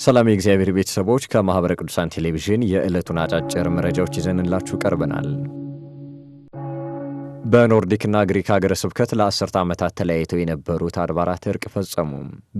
ሰላም የእግዚአብሔር ቤተሰቦች ከማህበረ ቅዱሳን ቴሌቪዥን የዕለቱን አጫጭር መረጃዎች ይዘንላችሁ ቀርበናል። በኖርዲክና ግሪክ ሀገረ ስብከት ለ10 ዓመታት ተለያይተው የነበሩት አድባራት እርቅ ፈጸሙ።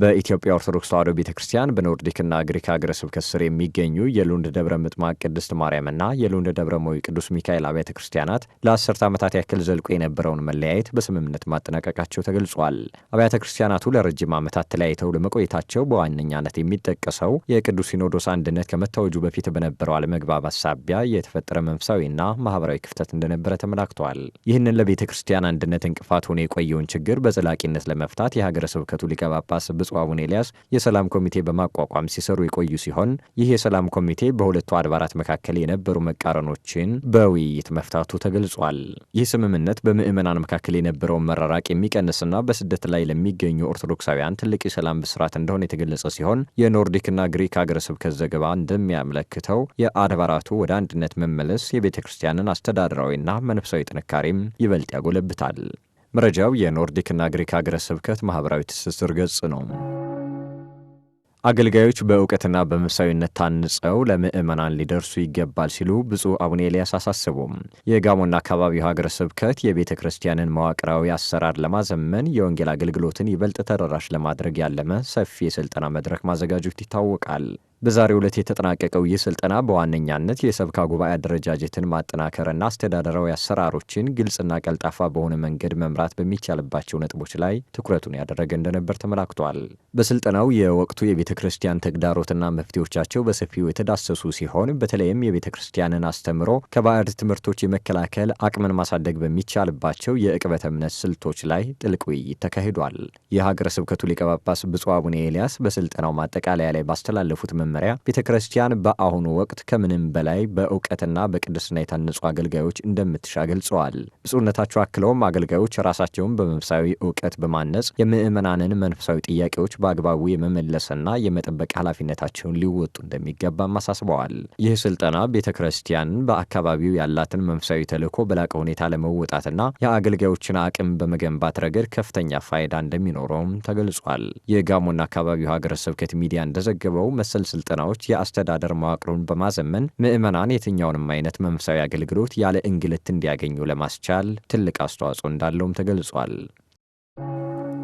በኢትዮጵያ ኦርቶዶክስ ተዋሕዶ ቤተክርስቲያን በኖርዲክና ግሪክ ሀገረ ስብከት ስር የሚገኙ የሉንድ ደብረ ምጥማቅ ቅድስት ማርያምና የሉንድ ደብረ ሞይ ቅዱስ ሚካኤል አብያተ ክርስቲያናት ለ10 ዓመታት ያክል ዘልቆ የነበረውን መለያየት በስምምነት ማጠናቀቃቸው ተገልጿል። አብያተ ክርስቲያናቱ ለረጅም ዓመታት ተለያይተው ለመቆየታቸው በዋነኛነት የሚጠቀሰው የቅዱስ ሲኖዶስ አንድነት ከመታወጁ በፊት በነበረው አለመግባባት ሳቢያ የተፈጠረ መንፈሳዊና ማህበራዊ ክፍተት እንደነበረ ተመላክቷል። ይህንን ለቤተ ክርስቲያን አንድነት እንቅፋት ሆኖ የቆየውን ችግር በዘላቂነት ለመፍታት የሀገረ ስብከቱ ሊቀ ጳጳስ ብፁዕ አቡነ ኤልያስ የሰላም ኮሚቴ በማቋቋም ሲሰሩ የቆዩ ሲሆን ይህ የሰላም ኮሚቴ በሁለቱ አድባራት መካከል የነበሩ መቃረኖችን በውይይት መፍታቱ ተገልጿል። ይህ ስምምነት በምዕመናን መካከል የነበረውን መራራቅ የሚቀንስና በስደት ላይ ለሚገኙ ኦርቶዶክሳውያን ትልቅ የሰላም ብስራት እንደሆነ የተገለጸ ሲሆን የኖርዲክና ግሪክ ሀገረ ስብከት ዘገባ እንደሚያመለክተው የአድባራቱ ወደ አንድነት መመለስ የቤተ ክርስቲያንን አስተዳደራዊና መንፈሳዊ ጥንካሬም ይበልጥ ያጎለብታል። መረጃው የኖርዲክና ግሪክ ሀገረ ስብከት ማህበራዊ ትስስር ገጽ ነው። አገልጋዮች በእውቀትና በመንፈሳዊነት ታንጸው ለምዕመናን ሊደርሱ ይገባል ሲሉ ብፁዕ አቡነ ኤልያስ አሳሰቡም። የጋሞና አካባቢው ሀገረ ስብከት የቤተ ክርስቲያንን መዋቅራዊ አሰራር ለማዘመን የወንጌል አገልግሎትን ይበልጥ ተደራሽ ለማድረግ ያለመ ሰፊ የስልጠና መድረክ ማዘጋጀቱ ይታወቃል። በዛሬው ዕለት የተጠናቀቀው ይህ ስልጠና በዋነኛነት የሰበካ ጉባኤ አደረጃጀትን ማጠናከርና አስተዳደራዊ አሰራሮችን ግልጽና ቀልጣፋ በሆነ መንገድ መምራት በሚቻልባቸው ነጥቦች ላይ ትኩረቱን ያደረገ እንደነበር ተመላክቷል። በስልጠናው የወቅቱ የቤተ ክርስቲያን ተግዳሮትና መፍትሄዎቻቸው በሰፊው የተዳሰሱ ሲሆን በተለይም የቤተ ክርስቲያንን አስተምሮ ከባዕድ ትምህርቶች የመከላከል አቅምን ማሳደግ በሚቻልባቸው የዕቅበተ እምነት ስልቶች ላይ ጥልቅ ውይይት ተካሂዷል። የሀገረ ስብከቱ ሊቀ ጳጳስ ብፁዕ አቡነ ኤልያስ በስልጠናው ማጠቃለያ ላይ ባስተላለፉት መመሪያ ቤተ ክርስቲያን በአሁኑ ወቅት ከምንም በላይ በእውቀትና በቅድስና የታነጹ አገልጋዮች እንደምትሻ ገልጸዋል። ብፁዕነታቸው አክለውም አገልጋዮች ራሳቸውን በመንፈሳዊ እውቀት በማነጽ የምዕመናንን መንፈሳዊ ጥያቄዎች በአግባቡ የመመለስና የመጠበቅ ኃላፊነታቸውን ሊወጡ እንደሚገባም አሳስበዋል። ይህ ስልጠና ቤተ ክርስቲያን በአካባቢው ያላትን መንፈሳዊ ተልዕኮ በላቀ ሁኔታ ለመወጣትና የአገልጋዮችን አቅም በመገንባት ረገድ ከፍተኛ ፋይዳ እንደሚኖረውም ተገልጿል። የጋሞና አካባቢው ሀገረ ስብከት ሚዲያ እንደዘገበው መሰል ስልጠናዎች የአስተዳደር መዋቅሩን በማዘመን ምዕመናን የትኛውንም አይነት መንፈሳዊ አገልግሎት ያለ እንግልት እንዲያገኙ ለማስቻል ትልቅ አስተዋጽኦ እንዳለውም ተገልጿል።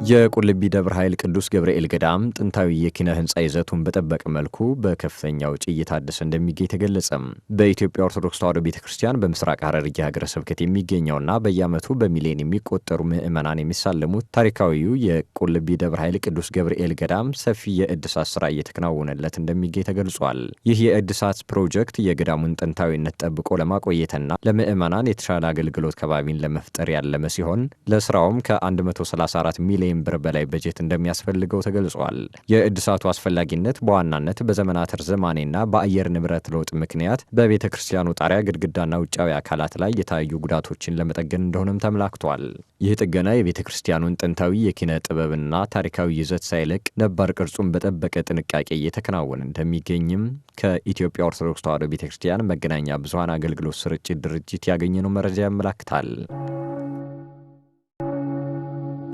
የቁልቢ ደብረ ኃይል ቅዱስ ገብርኤል ገዳም ጥንታዊ የኪነ ህንፃ ይዘቱን በጠበቀ መልኩ በከፍተኛ ወጪ እየታደሰ እንደሚገኝ ተገለጸም። በኢትዮጵያ ኦርቶዶክስ ተዋሕዶ ቤተክርስቲያን በምስራቅ ሐረርጌ ሀገረ ስብከት የሚገኘውና በየዓመቱ በሚሊዮን የሚቆጠሩ ምዕመናን የሚሳለሙት ታሪካዊው የቁልቢ ደብረ ኃይል ቅዱስ ገብርኤል ገዳም ሰፊ የእድሳት ስራ እየተከናወነለት እንደሚገኝ ተገልጿል። ይህ የእድሳት ፕሮጀክት የገዳሙን ጥንታዊነት ጠብቆ ለማቆየትና ለምዕመናን የተሻለ አገልግሎት ከባቢን ለመፍጠር ያለመ ሲሆን ለስራውም ከ134 ሚሊዮን ብር በላይ በጀት እንደሚያስፈልገው ተገልጿል። የእድሳቱ አስፈላጊነት በዋናነት በዘመናት ርዝማኔና በአየር ንብረት ለውጥ ምክንያት በቤተ ክርስቲያኑ ጣሪያ ግድግዳና ውጫዊ አካላት ላይ የታዩ ጉዳቶችን ለመጠገን እንደሆነም ተመላክቷል። ይህ ጥገና የቤተ ክርስቲያኑን ጥንታዊ የኪነ ጥበብና ታሪካዊ ይዘት ሳይለቅ ነባር ቅርጹን በጠበቀ ጥንቃቄ እየተከናወነ እንደሚገኝም ከኢትዮጵያ ኦርቶዶክስ ተዋሕዶ ቤተ ክርስቲያን መገናኛ ብዙኃን አገልግሎት ስርጭት ድርጅት ያገኘነው መረጃ ያመላክታል።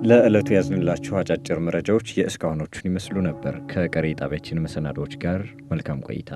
ለዕለቱ ያዝንላችሁ አጫጭር መረጃዎች የእስካሁኖቹን ይመስሉ ነበር። ከቀሪ ጣቢያችን መሰናዶዎች ጋር መልካም ቆይታ።